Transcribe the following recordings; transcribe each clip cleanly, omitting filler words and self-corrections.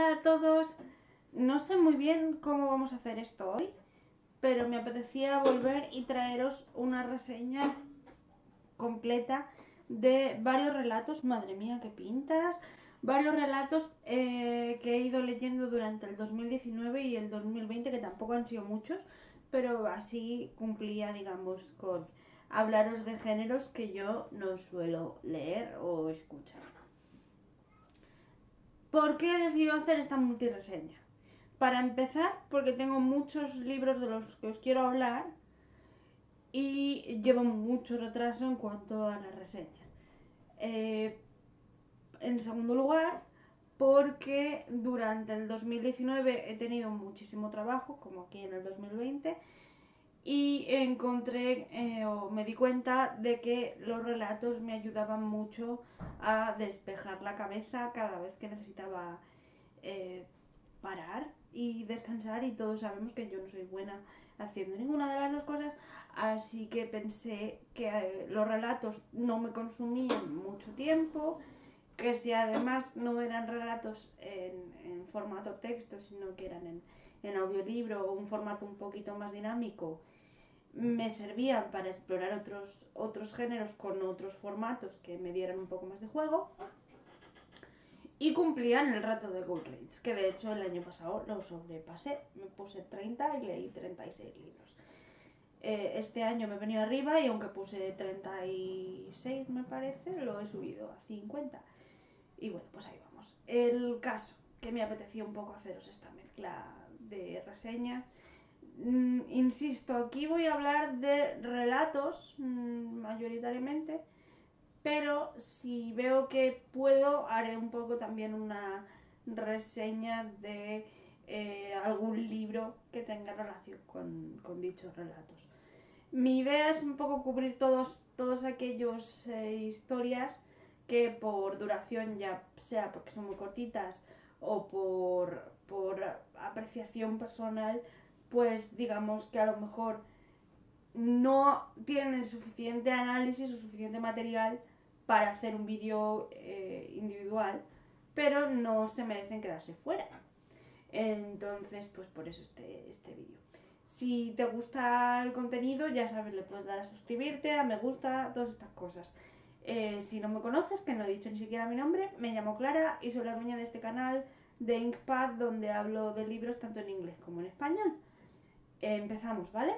Hola a todos. No sé muy bien cómo vamos a hacer esto hoy, pero me apetecía volver y traeros una reseña completa de varios relatos. Madre mía, qué pintas. Varios relatos que he ido leyendo durante el 2019 y el 2020, que tampoco han sido muchos, pero así cumplía, digamos, con hablaros de géneros que yo no suelo leer o escuchar. ¿Por qué he decidido hacer esta multireseña? Para empezar, porque tengo muchos libros de los que os quiero hablar y llevo mucho retraso en cuanto a las reseñas. En segundo lugar, porque durante el 2019 he tenido muchísimo trabajo, como aquí en el 2020, y encontré o me di cuenta de que los relatos me ayudaban mucho a despejar la cabeza cada vez que necesitaba parar y descansar, y todos sabemos que yo no soy buena haciendo ninguna de las dos cosas, así que pensé que los relatos no me consumían mucho tiempo, que si además no eran relatos en formato texto, sino que eran en audiolibro o un formato un poquito más dinámico, me servían para explorar otros géneros con otros formatos que me dieran un poco más de juego y cumplían el reto de Goodreads, que de hecho el año pasado lo sobrepasé. Me puse 30 y leí 36 libros. Este año me he venido arriba y aunque puse 36, me parece, lo he subido a 50. Y bueno, pues ahí vamos. El caso, que me apeteció un poco haceros esta mezcla de reseña. Insisto, aquí voy a hablar de relatos mayoritariamente, pero si veo que puedo, haré un poco también una reseña de algún libro que tenga relación con dichos relatos. Mi idea es un poco cubrir todos aquellos historias que por duración, ya sea porque son muy cortitas o por apreciación personal, pues digamos que a lo mejor no tienen suficiente análisis o suficiente material para hacer un vídeo individual, pero no se merecen quedarse fuera. Entonces, pues por eso este vídeo. Si te gusta el contenido, ya sabes, le puedes dar a suscribirte, a me gusta, todas estas cosas. Si no me conoces, que no he dicho ni siquiera mi nombre, me llamo Clara y soy la dueña de este canal de Inkpad, donde hablo de libros tanto en inglés como en español. Empezamos, ¿vale?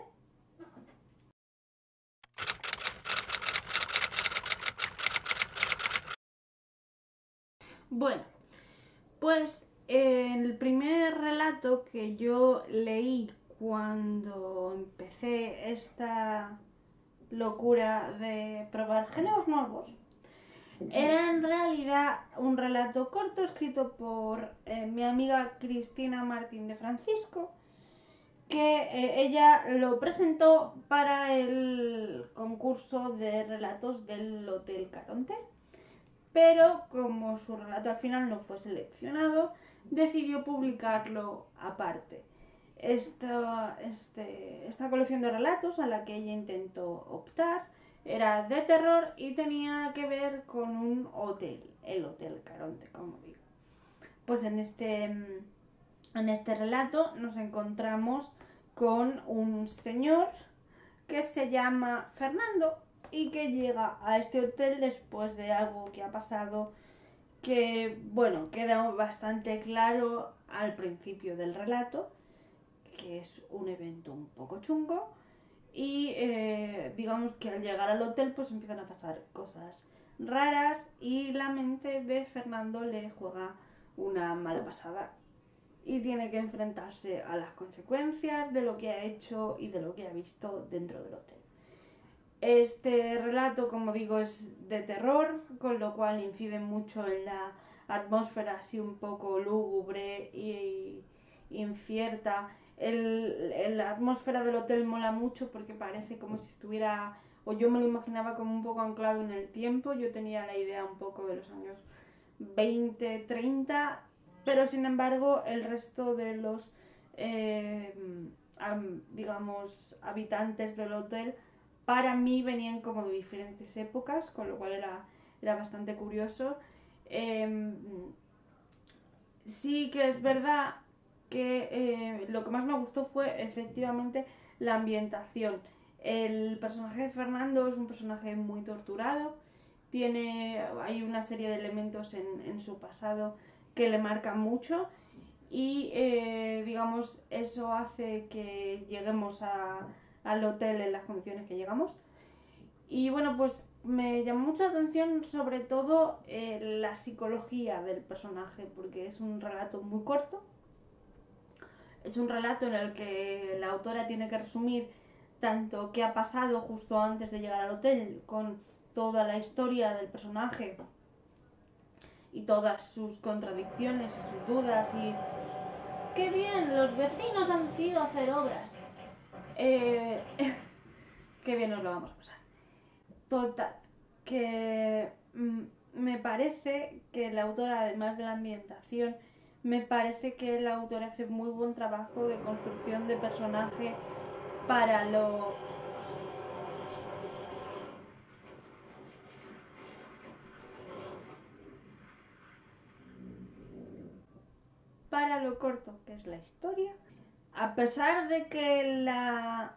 Bueno, pues el primer relato que yo leí cuando empecé esta locura de probar géneros nuevos era en realidad un relato corto escrito por mi amiga Cristina Martín de Francisco, que ella lo presentó para el concurso de relatos del Hotel Caronte, pero como su relato al final no fue seleccionado, decidió publicarlo aparte. Esta colección de relatos a la que ella intentó optar era de terror y tenía que ver con un hotel, el Hotel Caronte, como digo. Pues en este relato nos encontramos con un señor que se llama Fernando y que llega a este hotel después de algo que ha pasado que, bueno, queda bastante claro al principio del relato, que es un evento un poco chungo, y digamos que al llegar al hotel pues empiezan a pasar cosas raras y la mente de Fernando le juega una mala pasada y tiene que enfrentarse a las consecuencias de lo que ha hecho y de lo que ha visto dentro del hotel. Este relato, como digo, es de terror, con lo cual incide mucho en la atmósfera así un poco lúgubre y incierta. La atmósfera del hotel mola mucho porque parece como si estuviera, o yo me lo imaginaba como un poco anclado en el tiempo. Yo tenía la idea un poco de los años 20, 30, pero sin embargo el resto de los, digamos, habitantes del hotel para mí venían como de diferentes épocas, con lo cual era bastante curioso. sí que es verdad que lo que más me gustó fue efectivamente la ambientación. El personaje de Fernando es un personaje muy torturado, hay una serie de elementos en su pasado que le marcan mucho y digamos eso hace que lleguemos al hotel en las condiciones que llegamos. Y bueno, pues me llamó mucho la atención sobre todo la psicología del personaje, porque es un relato muy corto, es un relato en el que la autora tiene que resumir tanto qué ha pasado justo antes de llegar al hotel, con toda la historia del personaje y todas sus contradicciones y sus dudas y qué bien, los vecinos han decidido hacer obras. Eh, qué bien nos lo vamos a pasar. Total, que me parece que la autora, además de la ambientación, me parece que la autora hace muy buen trabajo de construcción de personaje para lo corto que es la historia. A pesar de que la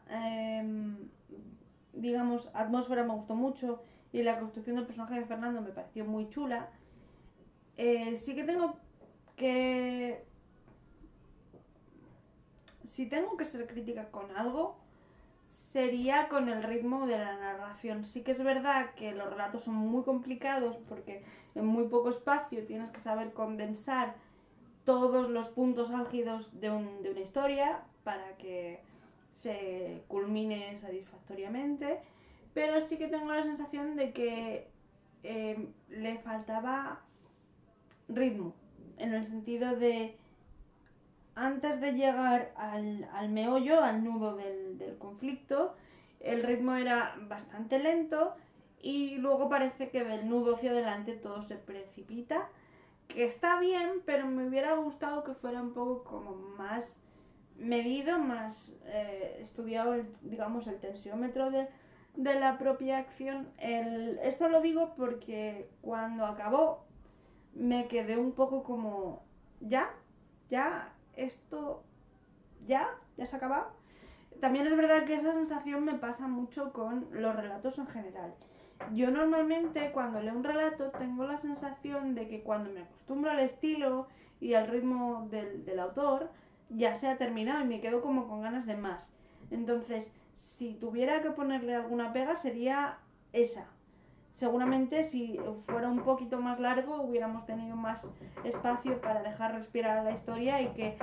digamos atmósfera me gustó mucho y la construcción del personaje de Fernando me pareció muy chula, sí que tengo que si tengo que ser crítica con algo, sería con el ritmo de la narración. Sí que es verdad que los relatos son muy complicados porque en muy poco espacio tienes que saber condensar todos los puntos álgidos de una historia para que se culmine satisfactoriamente, pero sí que tengo la sensación de que le faltaba ritmo, en el sentido de antes de llegar al meollo, al nudo del conflicto, el ritmo era bastante lento y luego parece que del nudo hacia adelante todo se precipita, que está bien, pero me hubiera gustado que fuera un poco como más medido, más estudiado, digamos, el tensiómetro de la propia acción. Esto lo digo porque cuando acabó me quedé un poco como, ¿ya? ¿Ya? ¿Esto ya se ha acabado? También es verdad que esa sensación me pasa mucho con los relatos en general. Yo normalmente cuando leo un relato tengo la sensación de que cuando me acostumbro al estilo y al ritmo del autor, ya se ha terminado y me quedo como con ganas de más. Entonces, si tuviera que ponerle alguna pega sería esa. Seguramente si fuera un poquito más largo hubiéramos tenido más espacio para dejar respirar a la historia y que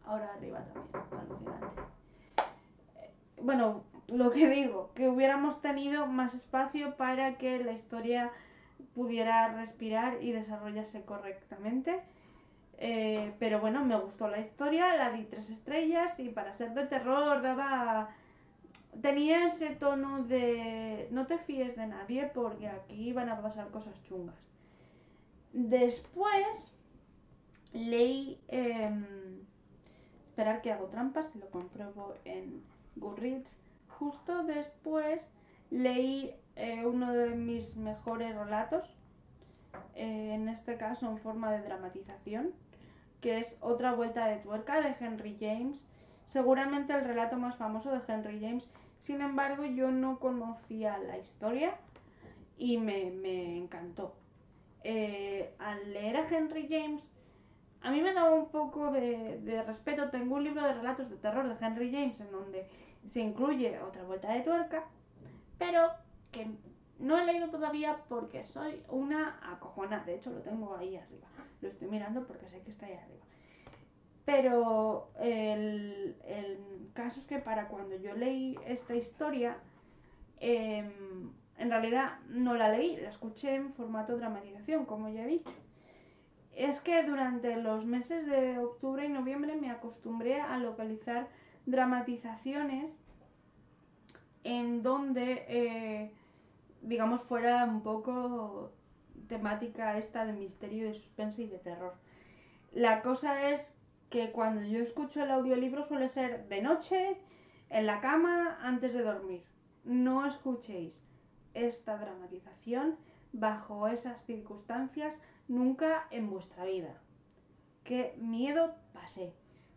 ahora arriba también, alucinante. Bueno, lo que digo, que hubiéramos tenido más espacio para que la historia pudiera respirar y desarrollarse correctamente. Pero bueno, me gustó la historia, la di 3 estrellas y para ser de terror tenía ese tono de no te fíes de nadie porque aquí van a pasar cosas chungas. Después leí esperar que hago trampas y lo compruebo en Goodreads. Justo después leí uno de mis mejores relatos, en este caso en forma de dramatización, que es Otra vuelta de tuerca de Henry James, seguramente el relato más famoso de Henry James. Sin embargo, yo no conocía la historia y me encantó. Al leer a Henry James, a mí me da un poco de respeto. Tengo un libro de relatos de terror de Henry James en donde se incluye Otra vuelta de tuerca, pero que no he leído todavía porque soy una acojona. De hecho, lo tengo ahí arriba. Lo estoy mirando porque sé que está ahí arriba. Pero el caso es que para cuando yo leí esta historia, en realidad no la leí, la escuché en formato dramatización, como ya he dicho. Es que durante los meses de octubre y noviembre me acostumbré a localizar dramatizaciones en donde, digamos, fuera un poco temática esta de misterio, de suspense y de terror. La cosa es que cuando yo escucho el audiolibro suele ser de noche, en la cama, antes de dormir. No escuchéis esta dramatización bajo esas circunstancias nunca en vuestra vida. Qué miedo pasé.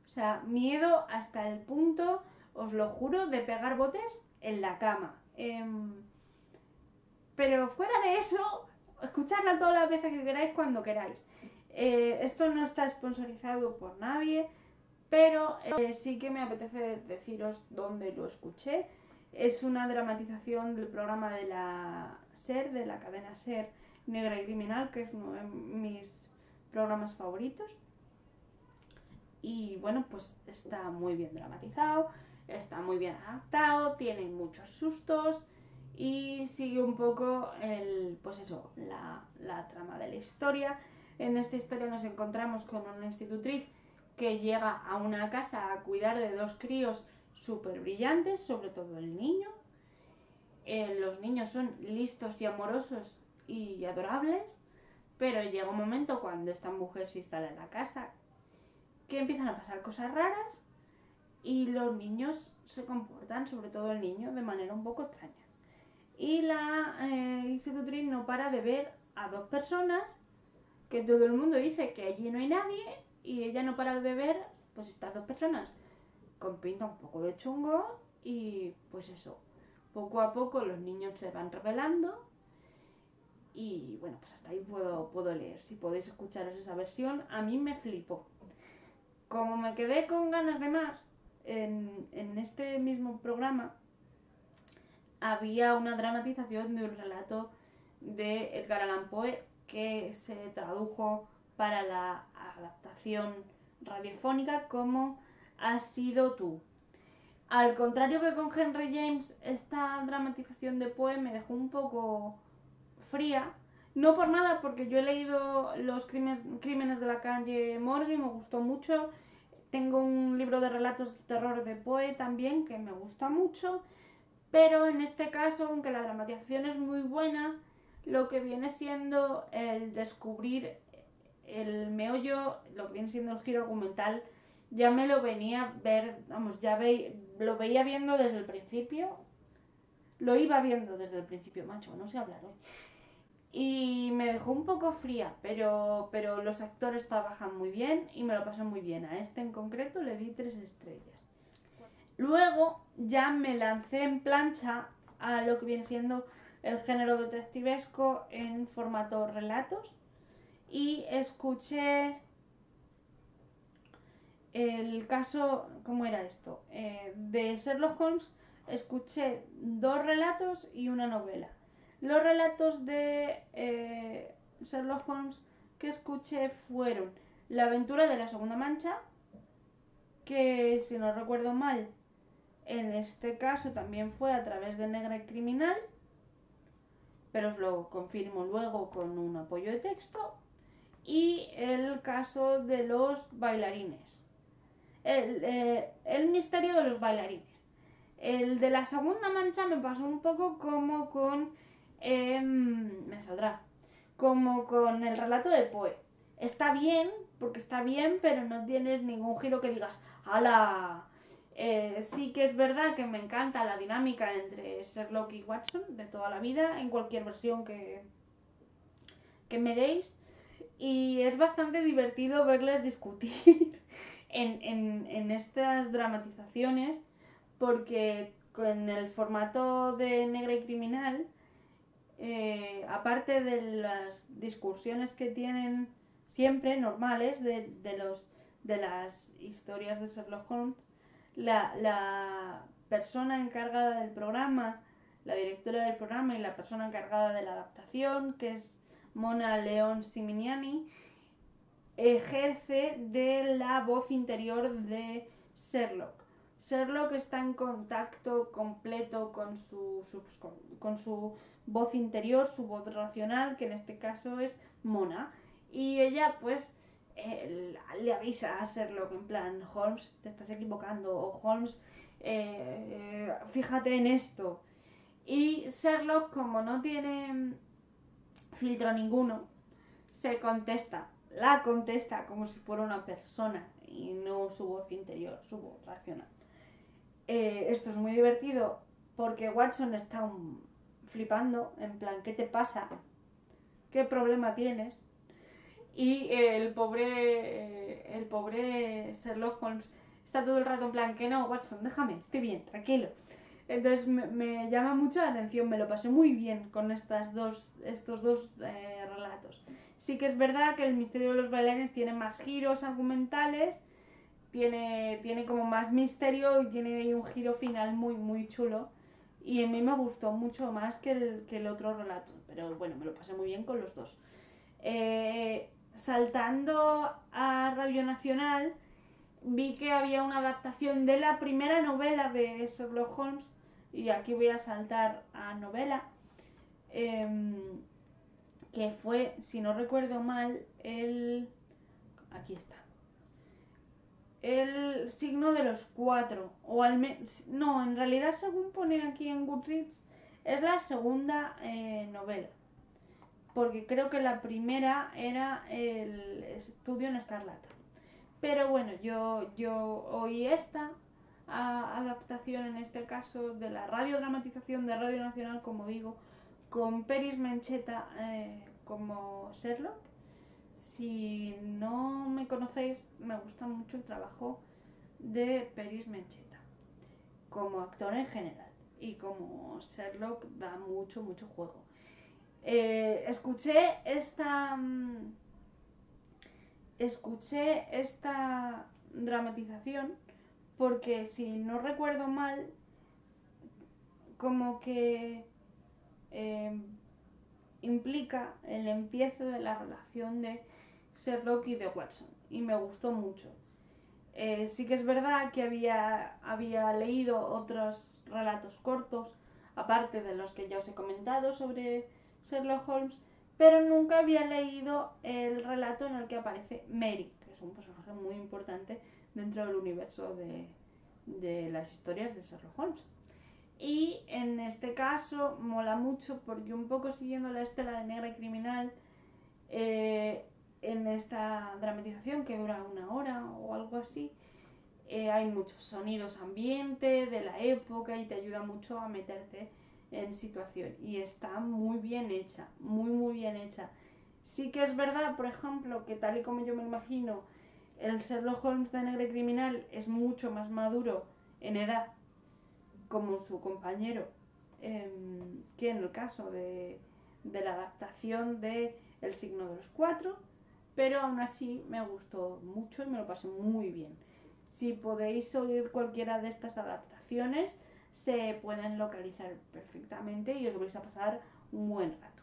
O sea, miedo hasta el punto, os lo juro, de pegar botes en la cama. Pero fuera de eso, escuchadla todas las veces que queráis, cuando queráis. Esto no está sponsorizado por nadie, pero sí que me apetece deciros dónde lo escuché. Es una dramatización del programa de la SER, de la cadena SER, Negra y Criminal, que es uno de mis programas favoritos. Y bueno, pues está muy bien dramatizado, está muy bien adaptado, tiene muchos sustos y sigue un poco pues eso, la trama de la historia. En esta historia nos encontramos con una institutriz que llega a una casa a cuidar de dos críos súper brillantes, sobre todo el niño. Los niños son listos y amorosos y adorables, pero llega un momento cuando esta mujer se instala en la casa que empiezan a pasar cosas raras y los niños se comportan, sobre todo el niño, de manera un poco extraña. Y la institutriz no para de ver a dos personas que todo el mundo dice que allí no hay nadie y ella no para de ver pues estas dos personas con pinta un poco de chungo y pues eso, poco a poco los niños se van revelando y bueno, pues hasta ahí puedo leer. Si podéis escucharos esa versión, a mí me flipó. Como me quedé con ganas de más, en este mismo programa había una dramatización de un relato de Edgar Allan Poe que se tradujo para la adaptación radiofónica como Has sido tú. Al contrario que con Henry James, esta dramatización de Poe me dejó un poco fría. No por nada, porque yo he leído Los crímenes de la calle Morgue y me gustó mucho. Tengo un libro de relatos de terror de Poe también que me gusta mucho. Pero en este caso, aunque la dramatización es muy buena, lo que viene siendo el descubrir el meollo, lo que viene siendo el giro argumental, ya me lo venía ver, vamos, lo veía viendo desde el principio. Lo iba viendo desde el principio, macho, no sé hablar hoy. Y me dejó un poco fría, pero los actores trabajan muy bien y me lo pasé muy bien. A este en concreto le di 3 estrellas. Luego ya me lancé en plancha a lo que viene siendo el género detectivesco en formato relatos y escuché el caso, ¿cómo era esto? De Sherlock Holmes escuché 2 relatos y una novela. Los relatos de Sherlock Holmes que escuché fueron La aventura de la segunda mancha, que si no recuerdo mal, en este caso también fue a través de Negra y Criminal, pero os lo confirmo luego con un apoyo de texto. Y el caso de los bailarines. El misterio de los bailarines. El de la segunda mancha me pasó un poco como con... me saldrá. Como con el relato de Poe. Está bien, porque está bien, pero no tienes ningún giro que digas ¡hala! Sí que es verdad que me encanta la dinámica entre Sherlock y Watson de toda la vida, en cualquier versión que me deis. Y es bastante divertido verles discutir en estas dramatizaciones, porque con el formato de Negra y Criminal, aparte de las discusiones que tienen siempre normales de las historias de Sherlock Holmes, la persona encargada del programa, la directora del programa y la persona encargada de la adaptación, que es Mona León Siminiani, ejerce de la voz interior de Sherlock. Sherlock está en contacto completo con su voz interior, su voz racional, que en este caso es Mona. Y ella pues le avisa a Sherlock en plan, Holmes, te estás equivocando, o Holmes, fíjate en esto. Y Sherlock, como no tiene filtro ninguno, la contesta como si fuera una persona y no su voz interior, su voz racional. Esto es muy divertido porque Watson está flipando, en plan, ¿qué te pasa? ¿qué problema tienes? Y el pobre Sherlock Holmes está todo el rato en plan, que no, Watson, déjame, estoy bien, tranquilo. Entonces me llama mucho la atención, me lo pasé muy bien con estos dos relatos. Sí que es verdad que el misterio de los bailarines tiene más giros argumentales, tiene como más misterio y tiene un giro final muy, muy chulo. Y a mí me gustó mucho más que el otro relato, pero bueno, me lo pasé muy bien con los dos. Saltando a Radio Nacional, vi que había una adaptación de la primera novela de Sherlock Holmes, y aquí voy a saltar a novela, que fue, si no recuerdo mal, aquí está. El signo de los cuatro, o al menos, no, en realidad según pone aquí en Goodreads, es la segunda novela. Porque creo que la primera era el Estudio en Escarlata. Pero bueno, yo oí esta adaptación, en este caso, de la radiodramatización de Radio Nacional, como digo, con Peris Mencheta como Sherlock. Si no me conocéis, me gusta mucho el trabajo de Peris Mencheta, como actor en general, y como Sherlock da mucho, mucho juego. Escuché esta dramatización porque, si no recuerdo mal, como que implica el empiezo de la relación de Sherlock y de Watson, y me gustó mucho. Sí que es verdad que había leído otros relatos cortos, aparte de los que ya os he comentado sobre Sherlock Holmes, pero nunca había leído el relato en el que aparece Mary, que es un personaje muy importante dentro del universo de las historias de Sherlock Holmes. Y en este caso mola mucho porque, un poco siguiendo la estela de Negra y Criminal, en esta dramatización, que dura 1 hora o algo así, hay muchos sonidos ambiente de la época y te ayuda mucho a meterte en situación, y está muy bien hecha, muy muy bien hecha. Sí que es verdad, por ejemplo, que tal y como yo me imagino, el Sherlock Holmes de Negra y Criminal es mucho más maduro en edad, como su compañero, que en el caso de la adaptación de El signo de los cuatro, pero aún así me gustó mucho y me lo pasé muy bien. Si podéis oír cualquiera de estas adaptaciones, se pueden localizar perfectamente y os vais a pasar un buen rato.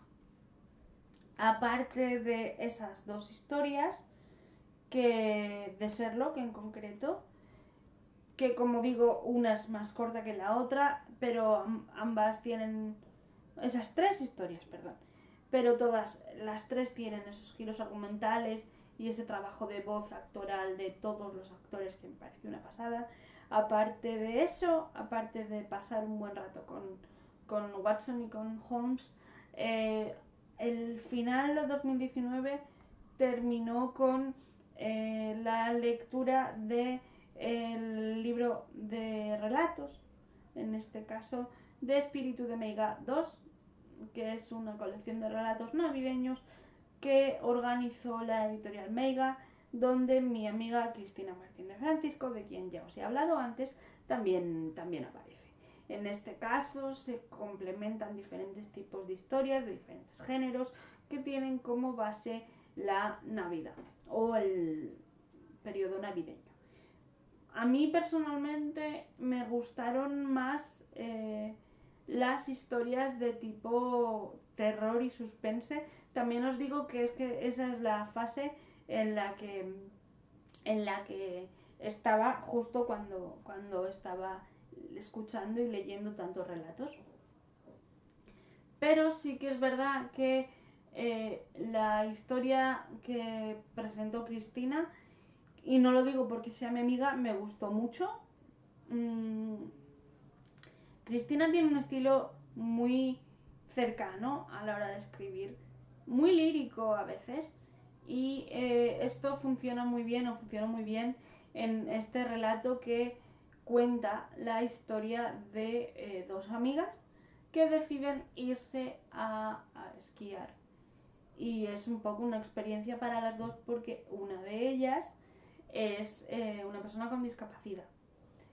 Aparte de esas dos historias, que de Sherlock en concreto, que como digo, una es más corta que la otra, pero ambas tienen esas tres historias, perdón, pero todas las tres tienen esos giros argumentales y ese trabajo de voz actoral de todos los actores, que me pareció una pasada. Aparte de eso, aparte de pasar un buen rato con Watson y con Holmes, el final de 2019 terminó con la lectura de el libro de relatos, en este caso de Espíritu de Meiga 2, que es una colección de relatos navideños que organizó la editorial Meiga, donde mi amiga Cristina Martínez Francisco, de quien ya os he hablado antes, también aparece. En este caso se complementan diferentes tipos de historias de diferentes géneros que tienen como base la Navidad o el periodo navideño. A mí personalmente me gustaron más las historias de tipo terror y suspense. También os digo que esa es la fase en la que estaba justo cuando estaba escuchando y leyendo tantos relatos. Pero sí que es verdad que la historia que presentó Cristina, y no lo digo porque sea mi amiga, me gustó mucho. Cristina tiene un estilo muy cercano a la hora de escribir, muy lírico a veces, y esto funciona muy bien, o funcionó muy bien en este relato, que cuenta la historia de dos amigas que deciden irse a esquiar y es un poco una experiencia para las dos porque una de ellas es una persona con discapacidad.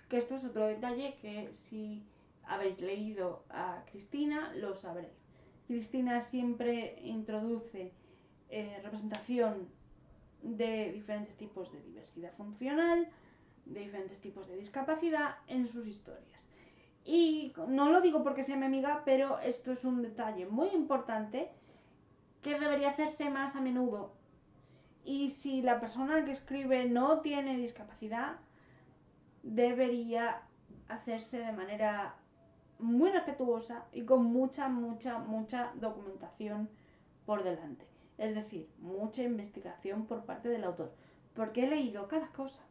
Que esto es otro detalle que si habéis leído a Cristina lo sabréis. Cristina siempre introduce representación de diferentes tipos de diversidad funcional, de diferentes tipos de discapacidad en sus historias. Y no lo digo porque sea mi amiga, pero esto es un detalle muy importante que debería hacerse más a menudo. Y si la persona que escribe no tiene discapacidad, debería hacerse de manera muy respetuosa y con mucha documentación por delante. Es decir, mucha investigación por parte del autor. Porque he leído cada cosa.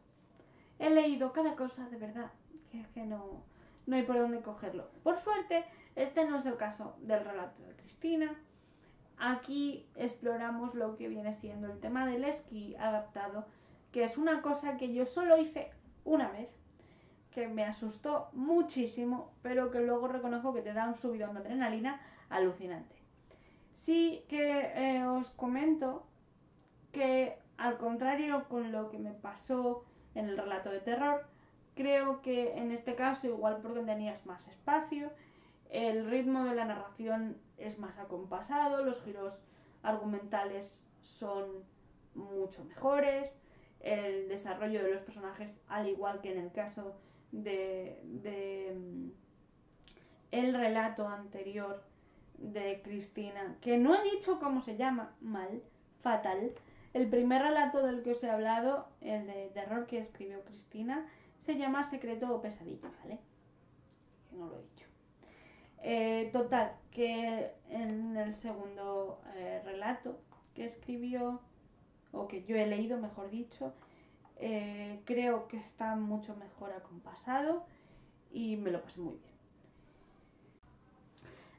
He leído cada cosa de verdad. Que es que no hay por dónde cogerlo. Por suerte, este no es el caso del relato de Cristina. Aquí exploramos lo que viene siendo el tema del esquí adaptado, que es una cosa que yo solo hice una vez, que me asustó muchísimo, pero que luego reconozco que te da un subidón de adrenalina alucinante. Sí que os comento que, al contrario con lo que me pasó en el relato de terror, creo que en este caso, igual porque tenías más espacio, el ritmo de la narración es más acompasado, los giros argumentales son mucho mejores, el desarrollo de los personajes, al igual que en el caso de el relato anterior de Cristina, que no he dicho cómo se llama, mal, fatal. El primer relato del que os he hablado, el de terror que escribió Cristina, se llama Secreto o Pesadilla, ¿vale? Que no lo he dicho. Total, que en el segundo relato que escribió, o que yo he leído, mejor dicho, creo que está mucho mejor acompasado y me lo pasé muy bien.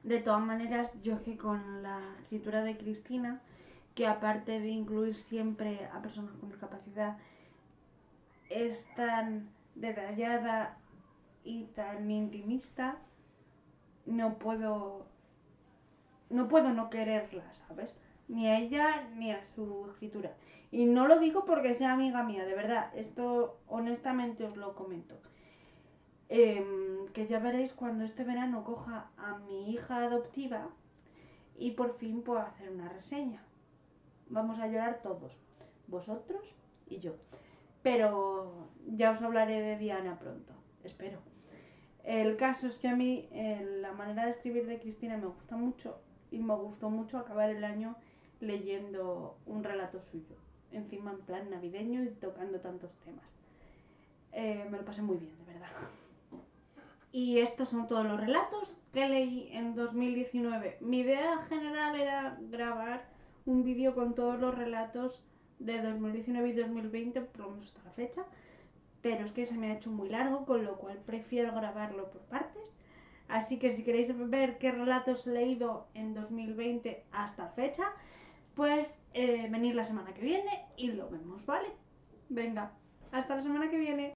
De todas maneras, yo es que con la escritura de Cristina, que aparte de incluir siempre a personas con discapacidad, es tan detallada y tan intimista, no puedo no quererla, ¿sabes? Ni a ella ni a su escritura. Y no lo digo porque sea amiga mía, de verdad. Esto honestamente os lo comento. Que ya veréis cuando este verano coja a mi hija adoptiva y por fin pueda hacer una reseña. Vamos a llorar todos, vosotros y yo. Pero ya os hablaré de Diana pronto, espero. El caso es que a mí la manera de escribir de Cristina me gusta mucho y me gustó mucho acabar el año leyendo un relato suyo, encima en plan navideño y tocando tantos temas. Me lo pasé muy bien, de verdad. Y estos son todos los relatos que leí en 2019. Mi idea general era grabar un vídeo con todos los relatos de 2019 y 2020, por lo menos hasta la fecha, pero es que se me ha hecho muy largo, con lo cual prefiero grabarlo por partes. Así que si queréis ver qué relatos he leído en 2020 hasta la fecha, pues venid la semana que viene y lo vemos, ¿vale? Venga, hasta la semana que viene.